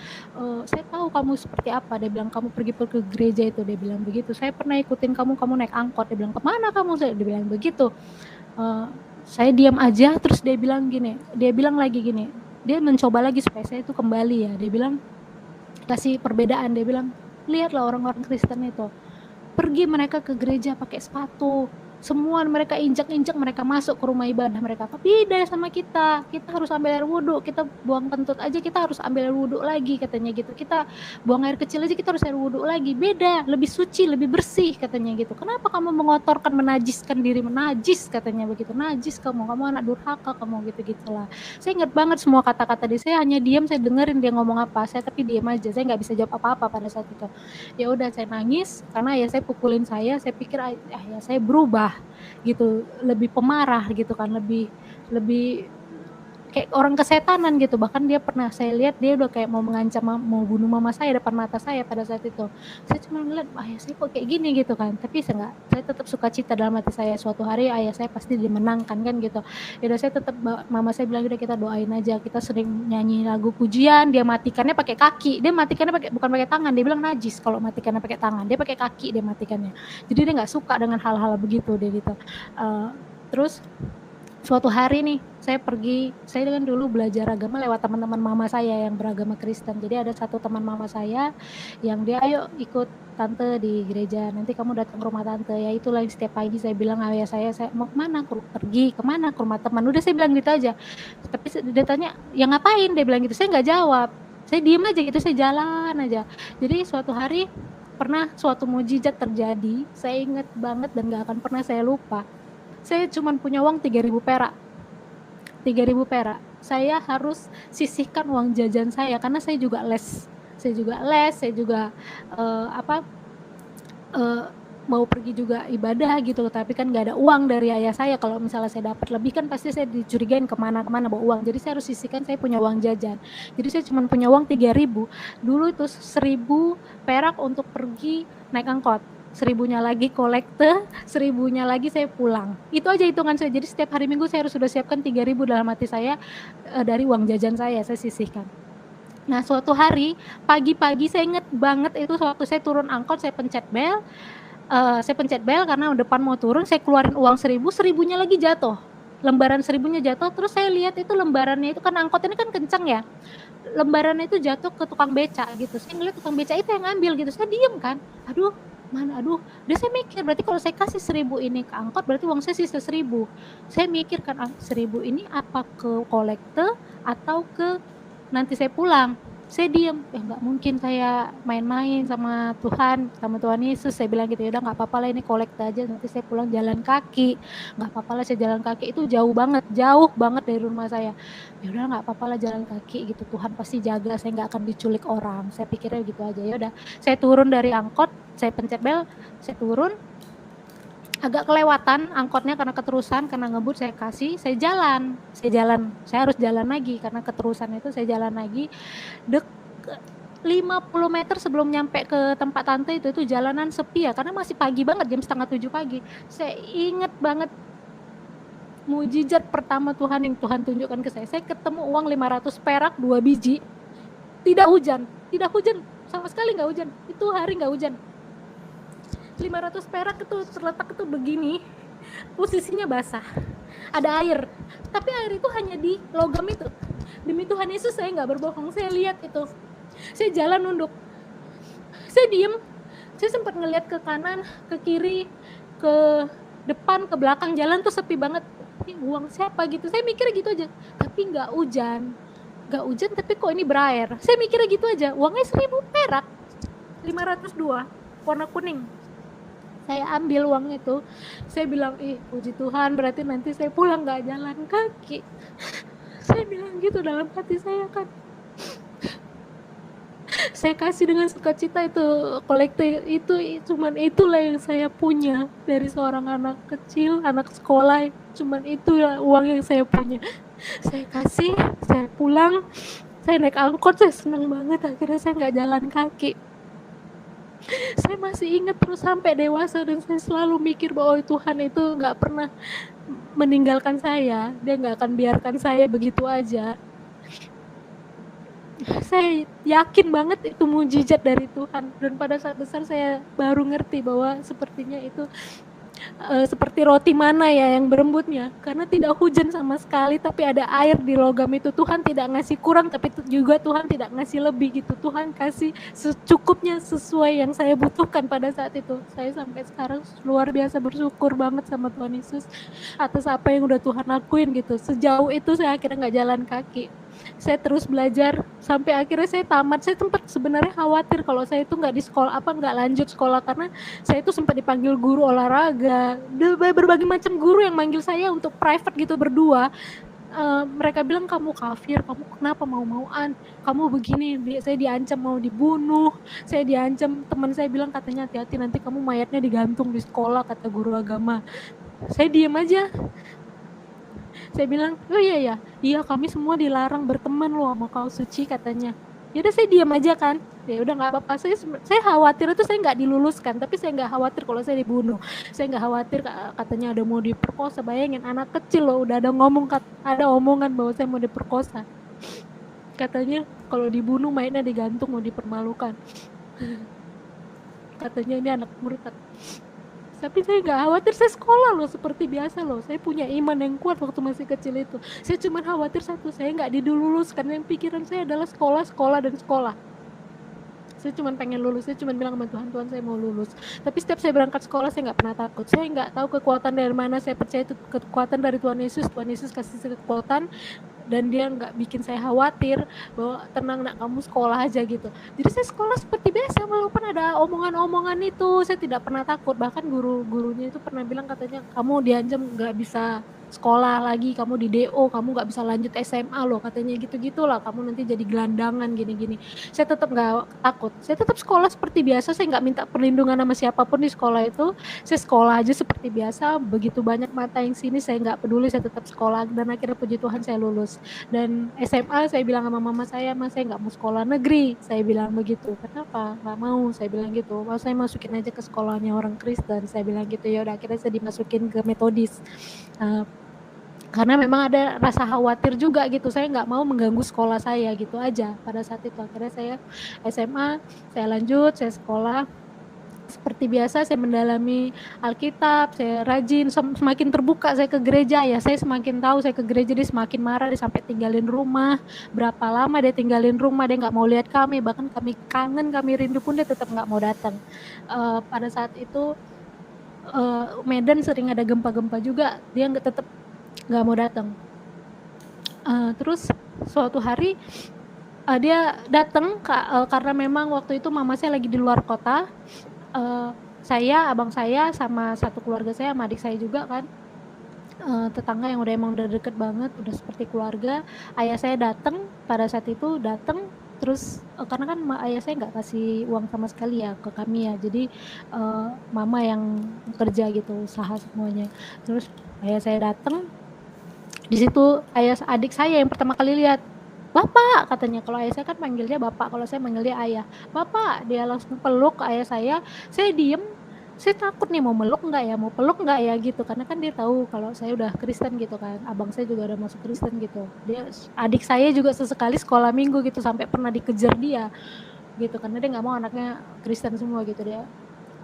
"Saya tahu kamu seperti apa." Dia bilang, "Kamu pergi ke gereja itu." Dia bilang begitu. "Saya pernah ikutin kamu naik angkot." Dia bilang, "Kemana kamu?" Dia bilang begitu. Saya diam aja. Terus dia bilang lagi gini, dia mencoba lagi supaya saya itu kembali ya. Dia bilang, kasih perbedaan, dia bilang, "Lihatlah orang-orang Kristen itu, pergi mereka ke gereja pakai sepatu, semua mereka injak-injak, mereka masuk ke rumah ibadah mereka. Beda sama kita harus ambil air wudhu, kita buang kentut aja kita harus ambil air wudhu lagi katanya gitu, kita buang air kecil aja kita harus air wudhu lagi, beda, lebih suci, lebih bersih katanya gitu. Kenapa kamu mengotorkan, menajiskan diri, menajis katanya begitu, najis kamu anak durhaka kamu, gitu-gitulah. Saya ingat banget semua kata-kata dia, saya hanya diam, saya dengerin dia ngomong apa, saya tapi diam aja, saya nggak bisa jawab apa-apa pada saat itu. Ya udah saya nangis karena ayah saya pukulin saya pikir ayah saya berubah gitu, lebih pemarah gitu kan, lebih kayak orang kesetanan gitu. Bahkan dia pernah saya lihat dia udah kayak mau mengancam mau bunuh mama saya depan mata saya pada saat itu. Saya cuma ngeliat ayah saya kok kayak gini gitu kan, tapi saya tetap suka cita dalam hati saya, suatu hari ayah saya pasti dimenangkan kan gitu. Ya udah saya tetap, mama saya bilang udah kita doain aja, kita sering nyanyi lagu pujian, dia matikannya pakai kaki, dia matikannya bukan pakai tangan, dia bilang najis kalau matikannya pakai tangan, dia pakai kaki dia matikannya. Jadi dia nggak suka dengan hal-hal begitu dia gitu. Terus suatu hari nih saya kan dulu belajar agama lewat teman-teman mama saya yang beragama Kristen. Jadi ada satu teman mama saya yang dia, ayo ikut tante di gereja, nanti kamu datang ke rumah tante. Ya itulah yang setiap pagi saya bilang ayah saya mau kemana, pergi kemana, ke rumah teman. Udah saya bilang gitu aja. Tapi dia tanya ya ngapain, dia bilang gitu. Saya nggak jawab, saya diem aja gitu, saya jalan aja. Jadi suatu hari pernah suatu mujizat terjadi, saya ingat banget dan gak akan pernah saya lupa. Saya cuma punya uang 3.000 perak. 3.000 perak. Saya harus sisihkan uang jajan saya karena saya juga les. Saya juga mau pergi juga ibadah gitu, tapi kan gak ada uang dari ayah saya. Kalau misalnya saya dapat lebih kan pasti saya dicurigain kemana-kemana bawa uang. Jadi saya harus sisihkan, saya punya uang jajan. Jadi saya cuma punya uang 3.000. Dulu itu 1.000 perak untuk pergi naik angkot, 1.000-nya lagi kolekte, 1.000-nya lagi saya pulang. Itu aja hitungan saya. Jadi setiap hari Minggu saya harus sudah siapkan 3.000 dalam hati saya, dari uang jajan saya sisihkan. Nah suatu hari pagi-pagi saya ingat banget itu waktu saya turun angkot, saya pencet bel karena depan mau turun, saya keluarin uang 1.000, 1.000-nya lagi jatuh, lembaran 1.000-nya jatuh. Terus saya lihat itu lembarannya itu kan angkot ini kan kencang ya, lembarannya itu jatuh ke tukang beca gitu. Saya ngeliat tukang beca itu yang ngambil gitu, saya diem kan, aduh dia saya mikir berarti kalau saya kasih 1.000 ini ke angkot berarti uang saya sisa 1.000. Saya mikir kan 1.000 ini apa ke kolekte atau ke nanti saya pulang. Saya diem, nggak mungkin saya main-main sama Tuhan Yesus. Saya bilang gitu, ya udah nggak apa-apa lah, ini kolekte aja, nanti saya pulang jalan kaki, nggak apa-apa lah saya jalan kaki, itu jauh banget dari rumah saya. Ya udah nggak apa-apa lah jalan kaki gitu, Tuhan pasti jaga, saya nggak akan diculik orang. Saya pikirnya gitu aja. Ya udah saya turun dari angkot, saya pencet bel, saya turun, agak kelewatan angkotnya karena keterusan, karena ngebut, saya jalan, saya harus jalan lagi karena keterusan itu. Saya jalan lagi 50 meter sebelum nyampe ke tempat tante itu jalanan sepi ya, karena masih pagi banget, jam 6:30 pagi. Saya inget banget mujizat pertama yang Tuhan tunjukkan ke saya ketemu uang 500 perak 2 biji, tidak hujan sama sekali, nggak hujan, itu hari nggak hujan. 500 perak itu terletak itu begini, posisinya basah, ada air, tapi air itu hanya di logam itu. Demi Tuhan Yesus saya nggak berbohong, saya lihat itu. Saya jalan nunduk, saya diem, saya sempat ngelihat ke kanan, ke kiri, ke depan, ke belakang, jalan tuh sepi banget. Ini uang siapa gitu, saya mikirnya gitu aja. Tapi nggak hujan, tapi kok ini berair. Saya mikirnya gitu aja. Uangnya 1.000 perak, 502 warna kuning. Saya ambil uang itu, saya bilang, puji Tuhan, berarti nanti saya pulang gak jalan kaki. Saya bilang gitu dalam hati saya kan. Saya kasih dengan sukacita itu, kolekte itu, cuman itulah yang saya punya dari seorang anak kecil, anak sekolah, cuman itu uang yang saya punya. Saya kasih, saya pulang, saya naik angkot, saya senang banget, akhirnya saya gak jalan kaki. Saya masih ingat terus sampai dewasa, dan saya selalu mikir bahwa Tuhan itu gak pernah meninggalkan saya, dia gak akan biarkan saya begitu aja. Saya yakin banget itu mujizat dari Tuhan, dan pada saat besar saya baru ngerti bahwa sepertinya itu seperti roti mana ya yang berembutnya, karena tidak hujan sama sekali tapi ada air di logam itu. Tuhan tidak ngasih kurang tapi juga Tuhan tidak ngasih lebih gitu. Tuhan kasih secukupnya sesuai yang saya butuhkan pada saat itu. Saya sampai sekarang luar biasa bersyukur banget sama Tuhan Yesus atas apa yang udah Tuhan lakuin gitu. Sejauh itu saya akhirnya nggak jalan kaki, saya terus belajar sampai akhirnya saya tamat. Saya sempat sebenarnya khawatir kalau saya itu nggak di sekolah nggak lanjut sekolah, karena saya itu sempat dipanggil guru olahraga, berbagai macam guru yang manggil saya untuk private gitu berdua. Mereka bilang kamu kafir, kamu kenapa mau-mauan, kamu begini, saya diancam mau dibunuh, saya diancam, teman saya bilang katanya hati-hati nanti kamu mayatnya digantung di sekolah, kata guru agama. Saya diem aja. Saya bilang, oh iya kami semua dilarang berteman loh sama kau suci, katanya. Ya udah saya diam aja kan, ya udah nggak apa-apa. Saya khawatir itu saya nggak diluluskan, tapi saya nggak khawatir kalau saya dibunuh. Saya nggak khawatir katanya ada mau diperkosa. Bayangin anak kecil loh udah ada omongan bahwa saya mau diperkosa. Katanya kalau dibunuh mayatnya digantung, mau dipermalukan. Katanya ini anak murtad. Tapi saya nggak khawatir, saya sekolah loh seperti biasa loh. Saya punya iman yang kuat waktu masih kecil itu. Saya cuma khawatir satu, saya nggak diluluskan. Yang pikiran saya adalah sekolah, sekolah, dan sekolah. Saya cuma pengen lulus, saya cuma bilang sama Tuhan, Tuhan saya mau lulus. Tapi setiap saya berangkat sekolah saya nggak pernah takut. Saya nggak tahu kekuatan dari mana, saya percaya itu kekuatan dari Tuhan Yesus. Tuhan Yesus kasih kekuatan dan dia nggak bikin saya khawatir bahwa tenang nak, kamu sekolah aja gitu. Jadi saya sekolah seperti biasa walaupun ada omongan-omongan itu, saya tidak pernah takut. Bahkan guru-gurunya itu pernah bilang katanya kamu diancam nggak bisa sekolah lagi, kamu di DO, kamu nggak bisa lanjut SMA loh, katanya gitu-gitulah, kamu nanti jadi gelandangan gini-gini. Saya tetap nggak takut, saya tetap sekolah seperti biasa, saya nggak minta perlindungan sama siapapun di sekolah itu. Saya sekolah aja seperti biasa, begitu banyak mata yang sini saya nggak peduli, saya tetap sekolah. Dan akhirnya puji Tuhan saya lulus. Dan SMA saya bilang sama mama saya, mas saya nggak mau sekolah negeri, saya bilang begitu. Kenapa nggak mau, saya bilang gitu. Mau saya masukin aja ke sekolahnya orang Kristen, saya bilang gitu. Ya udah akhirnya saya dimasukin ke Metodis. Karena memang ada rasa khawatir juga gitu, saya nggak mau mengganggu sekolah saya gitu aja pada saat itu. Akhirnya saya SMA, saya lanjut, saya sekolah seperti biasa, saya mendalami Alkitab, saya rajin, semakin terbuka saya ke gereja, ya saya semakin tahu saya ke gereja, dia semakin marah, dia sampai tinggalin rumah. Berapa lama dia tinggalin rumah, dia nggak mau lihat kami, bahkan kami kangen, kami rindu pun dia tetap nggak mau datang. Pada saat itu Medan sering ada gempa-gempa juga, dia tetap nggak mau datang. Terus suatu hari dia datang karena memang waktu itu mama saya lagi di luar kota. Saya, abang saya, sama satu keluarga saya, sama adik saya juga kan, tetangga yang emang udah deket banget, udah seperti keluarga. Ayah saya datang pada saat itu, terus karena kan ayah saya nggak kasih uang sama sekali ya ke kami ya, jadi mama yang kerja gitu, usaha semuanya. Terus ayah saya datang, di situ adik saya yang pertama kali lihat, bapak, katanya. Kalau ayah saya kan panggilnya bapak, kalau saya manggilnya ayah. Bapak, dia langsung peluk ayah saya diem, saya takut nih mau meluk nggak ya, mau peluk nggak ya gitu, karena kan dia tahu kalau saya udah Kristen gitu kan, abang saya juga udah masuk Kristen gitu. Adik saya juga sesekali sekolah minggu gitu, sampai pernah dikejar dia gitu, karena dia nggak mau anaknya Kristen semua gitu. Dia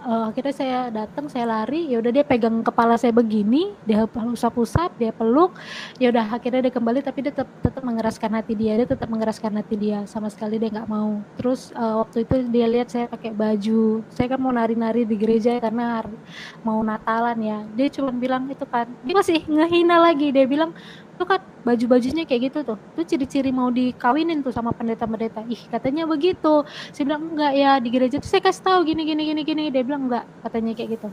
akhirnya saya datang, saya lari, ya udah dia pegang kepala saya begini, dia usap-usap, dia peluk, ya udah akhirnya dia kembali, tapi dia tetap mengeraskan hati dia, sama sekali dia nggak mau. Terus waktu itu dia lihat saya pakai baju, saya kan mau nari-nari di gereja karena mau Natalan ya, dia cuma bilang itu kan, dia masih ngehina lagi, dia bilang tuh kan baju-bajunya kayak gitu tuh ciri-ciri mau dikawinin tuh sama pendeta-pendeta. Ih, katanya begitu. Saya bilang enggak ya, di gereja tuh saya kasih tahu gini. Dia bilang enggak, katanya kayak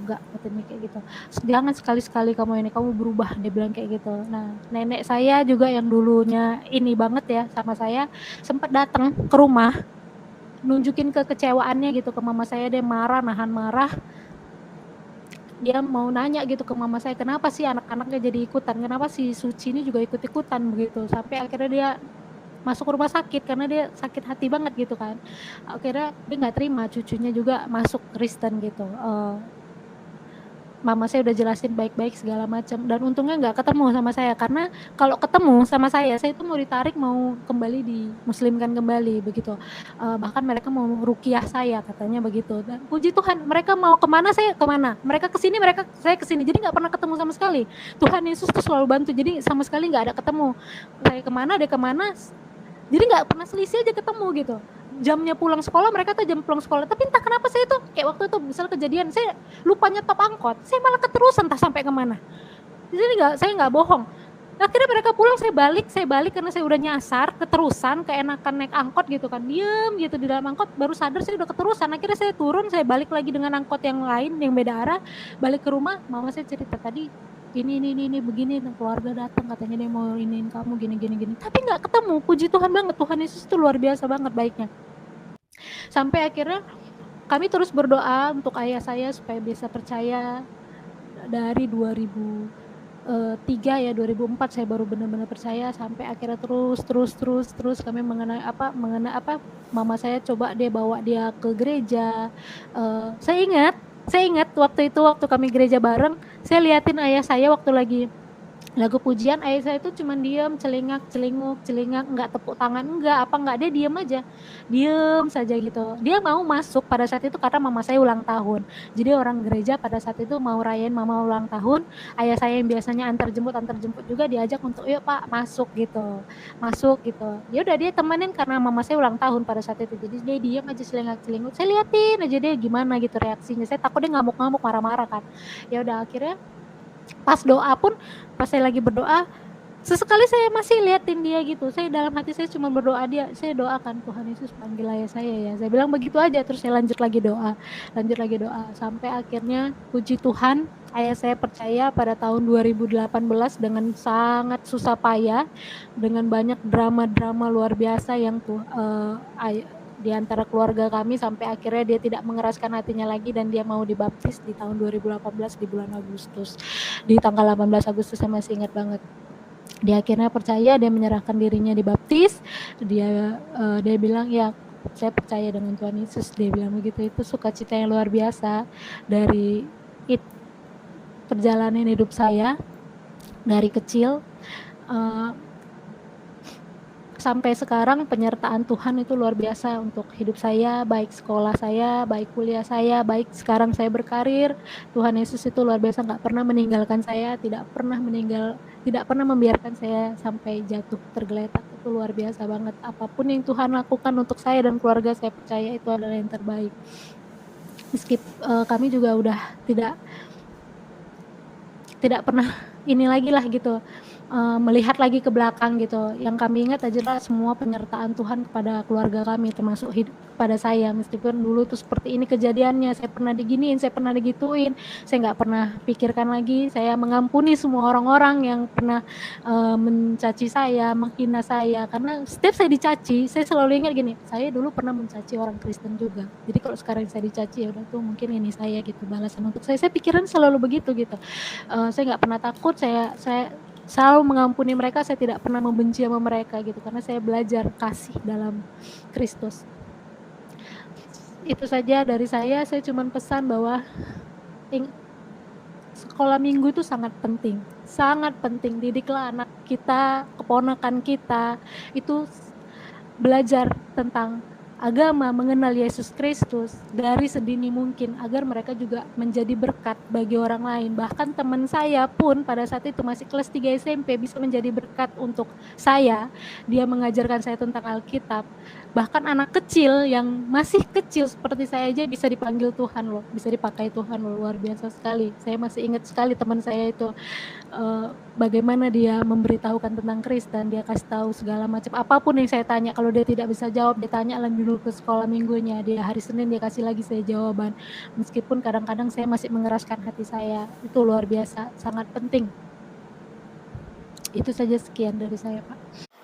gitu. Jangan sekali-sekali kamu berubah, dia bilang kayak gitu. Nah, nenek saya juga yang dulunya ini banget ya sama saya, sempat datang ke rumah nunjukin kekecewaannya gitu ke mama saya. Dia nahan marah. Dia mau nanya gitu ke mama saya, kenapa sih anak-anaknya jadi ikutan, kenapa si Suci ini juga ikut-ikutan begitu, sampai akhirnya dia masuk rumah sakit karena dia sakit hati banget gitu kan. Akhirnya dia nggak terima cucunya juga masuk Kristen gitu. mama saya udah jelasin baik-baik segala macam, dan untungnya nggak ketemu sama saya, karena kalau ketemu sama saya itu mau ditarik, mau kembali dimuslimkan kembali begitu. Bahkan mereka mau ruqyah saya katanya begitu, dan puji Tuhan mereka mau kemana saya kemana, mereka kesini saya kesini, jadi nggak pernah ketemu sama sekali. Tuhan Yesus tuh selalu bantu, jadi sama sekali nggak ada ketemu, saya kemana dia kemana, jadi nggak pernah selisih aja ketemu gitu. Jamnya pulang sekolah, mereka tuh jam pulang sekolah, tapi entah kenapa saya tuh kayak waktu itu misal kejadian saya lupa nyetop angkot, saya malah keterusan entah sampai kemana. Jadi saya nggak bohong. Akhirnya mereka pulang, saya balik karena saya udah nyasar, keterusan, keenakan naik angkot gitu kan, diem gitu di dalam angkot, baru sadar saya udah keterusan. Akhirnya saya turun, saya balik lagi dengan angkot yang lain yang beda arah, balik ke rumah, mama saya cerita tadi ini begini, keluarga datang katanya dia mau iniin kamu gini, tapi nggak ketemu. Puji Tuhan banget, Tuhan Yesus itu luar biasa banget baiknya. Sampai akhirnya kami terus berdoa untuk ayah saya supaya bisa percaya. Dari 2003 ya, 2004 saya baru benar-benar percaya, sampai akhirnya terus kami mengenai mama saya coba dia bawa dia ke gereja. Saya ingat waktu kami gereja bareng, saya liatin ayah saya waktu lagi lagu pujian, ayah saya itu cuma diam, celingak, nggak tepuk tangan, nggak, dia diam saja gitu. Dia mau masuk pada saat itu karena mama saya ulang tahun. Jadi orang gereja pada saat itu mau rayain mama ulang tahun, ayah saya yang biasanya antar jemput juga diajak untuk yuk Pak masuk gitu. Ya udah dia temenin karena mama saya ulang tahun pada saat itu. Jadi dia diam aja celingak. Saya liatin aja dia gimana gitu reaksinya. Saya takut dia ngamuk-ngamuk, marah-marah kan. Ya udah akhirnya pas saya lagi berdoa, sesekali saya masih liatin dia gitu. Saya dalam hati saya cuma berdoa, saya doakan Tuhan Yesus panggil ayah saya ya. Saya bilang begitu aja, terus saya lanjut lagi doa sampai akhirnya puji Tuhan ayah saya percaya pada tahun 2018 dengan sangat susah payah, dengan banyak drama luar biasa yang di antara keluarga kami, sampai akhirnya dia tidak mengeraskan hatinya lagi dan dia mau dibaptis di tahun 2018 di bulan Agustus. Di tanggal 18 Agustus saya masih ingat banget. Dia akhirnya percaya, dia menyerahkan dirinya dibaptis. Dia bilang ya saya percaya dengan Tuhan Yesus, dia bilang begitu. Itu sukacita yang luar biasa dari perjalanan hidup saya dari kecil sampai sekarang. Penyertaan Tuhan itu luar biasa untuk hidup saya, baik sekolah saya, baik kuliah saya, baik sekarang saya berkarir. Tuhan Yesus itu luar biasa, nggak pernah meninggalkan saya, tidak pernah membiarkan saya sampai jatuh tergeletak. Itu luar biasa banget. Apapun yang Tuhan lakukan untuk saya dan keluarga, saya percaya itu adalah yang terbaik. Meskipun kami juga udah tidak pernah ini lagi lah gitu, melihat lagi ke belakang gitu. Yang kami ingat adalah semua penyertaan Tuhan kepada keluarga kami, termasuk pada saya. Meskipun dulu tuh seperti ini kejadiannya, saya pernah diginiin, saya pernah digituin, saya nggak pernah pikirkan lagi. Saya mengampuni semua orang-orang yang pernah mencaci saya, menghina saya. Karena setiap saya dicaci, saya selalu ingat gini, saya dulu pernah mencaci orang Kristen juga. Jadi kalau sekarang saya dicaci, ya udah tuh mungkin ini saya gitu, balasan untuk saya. Saya pikiran selalu begitu gitu. Saya nggak pernah takut, saya selalu mengampuni mereka, saya tidak pernah membenci sama mereka gitu, karena saya belajar kasih dalam Kristus. Itu saja dari saya cuma pesan bahwa sekolah minggu itu sangat penting. Didiklah anak kita, keponakan kita itu belajar tentang agama, mengenal Yesus Kristus dari sedini mungkin, agar mereka juga menjadi berkat bagi orang lain. Bahkan teman saya pun pada saat itu masih kelas 3 SMP bisa menjadi berkat untuk saya. Dia mengajarkan saya tentang Alkitab. Bahkan anak kecil yang masih kecil seperti saya aja bisa dipanggil Tuhan loh, bisa dipakai Tuhan loh, luar biasa sekali. Saya masih ingat sekali teman saya itu bagaimana dia memberitahukan tentang Kristen. Dia kasih tahu segala macam, apapun yang saya tanya, kalau dia tidak bisa jawab, dia tanya lagi dulu ke sekolah minggunya. Dia hari Senin dia kasih lagi saya jawaban, meskipun kadang-kadang saya masih mengeraskan hati saya. Itu luar biasa, sangat penting. Itu saja, sekian dari saya, Pak.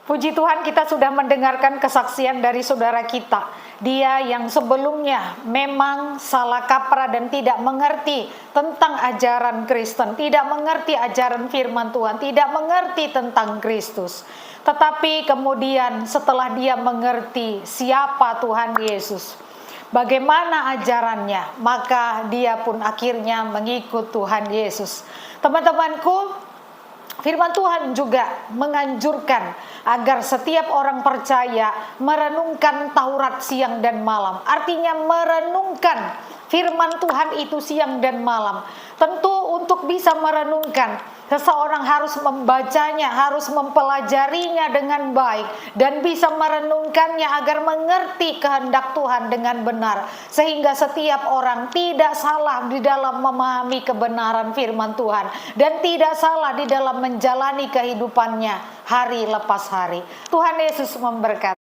Puji Tuhan, kita sudah mendengarkan kesaksian dari saudara kita. Dia yang sebelumnya memang salah kaprah dan tidak mengerti tentang ajaran Kristen, tidak mengerti ajaran firman Tuhan, tidak mengerti tentang Kristus. Tetapi kemudian setelah dia mengerti siapa Tuhan Yesus, bagaimana ajarannya, maka dia pun akhirnya mengikut Tuhan Yesus. Teman-temanku, firman Tuhan juga menganjurkan agar setiap orang percaya merenungkan Taurat siang dan malam. Artinya merenungkan firman Tuhan itu siang dan malam. Tentu untuk bisa merenungkan, seseorang harus membacanya, harus mempelajarinya dengan baik, dan bisa merenungkannya agar mengerti kehendak Tuhan dengan benar, sehingga setiap orang tidak salah di dalam memahami kebenaran firman Tuhan, dan tidak salah di dalam menjalani kehidupannya hari lepas hari. Tuhan Yesus memberkati.